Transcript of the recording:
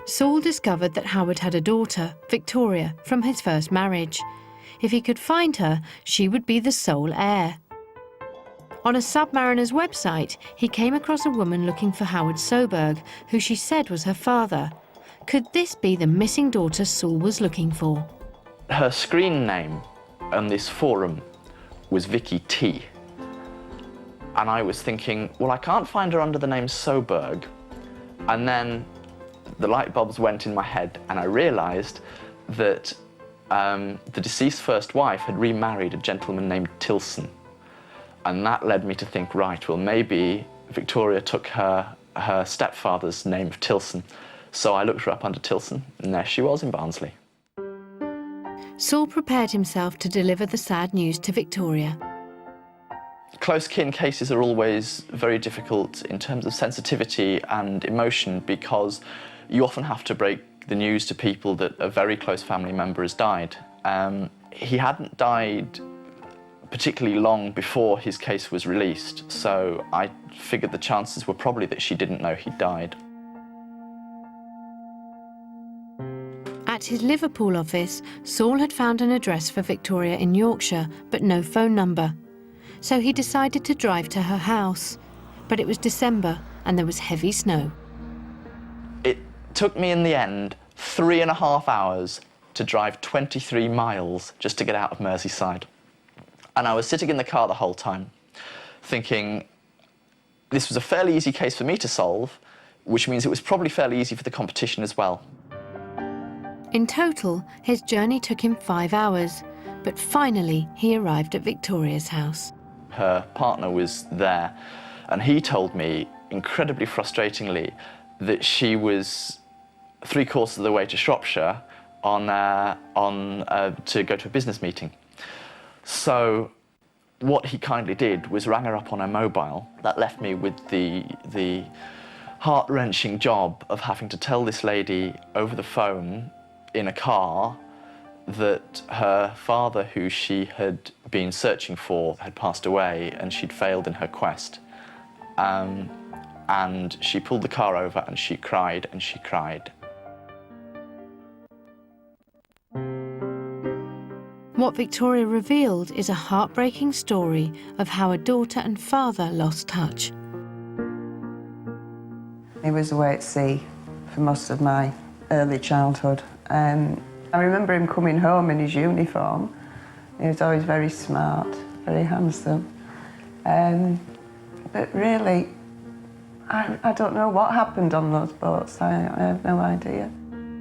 Saul discovered that Howard had a daughter, Victoria, from his first marriage. If he could find her, she would be the sole heir. On a submariner's website, he came across a woman looking for Howard Soberg, who she said was her father. Could this be the missing daughter Saul was looking for? Her screen name on this forum was Vicky T. And I was thinking, well, I can't find her under the name Soberg. And then the light bulbs went in my head and I realised that the deceased first wife had remarried a gentleman named Tilson. And that led me to think, right, well, maybe Victoria took her stepfather's name of Tilson. So I looked her up under Tilson, and there she was in Barnsley. Saul prepared himself to deliver the sad news to Victoria. Close kin cases are always very difficult in terms of sensitivity and emotion because you often have to break the news to people that a very close family member has died. He hadn't died particularly long before his case was released, so I figured the chances were probably that she didn't know he died. At his Liverpool office, Saul had found an address for Victoria in Yorkshire, but no phone number. So he decided to drive to her house. But it was December and there was heavy snow. It took me in the end 3.5 hours to drive 23 miles just to get out of Merseyside. And I was sitting in the car the whole time, thinking this was a fairly easy case for me to solve, which means it was probably fairly easy for the competition as well. In total, his journey took him 5 hours, but finally he arrived at Victoria's house. Her partner was there, and he told me, incredibly frustratingly, that she was 3/4 of the way to Shropshire to go to a business meeting. So what he kindly did was rang her up on her mobile. That left me with the heart-wrenching job of having to tell this lady over the phone in a car that her father, who she had been searching for, had passed away and she'd failed in her quest. And she pulled the car over and she cried and she cried. What Victoria revealed is a heartbreaking story of how a daughter and father lost touch. He was away at sea for most of my early childhood. I remember him coming home in his uniform. He was always very smart, very handsome. But really, I don't know what happened on those boats. I have no idea.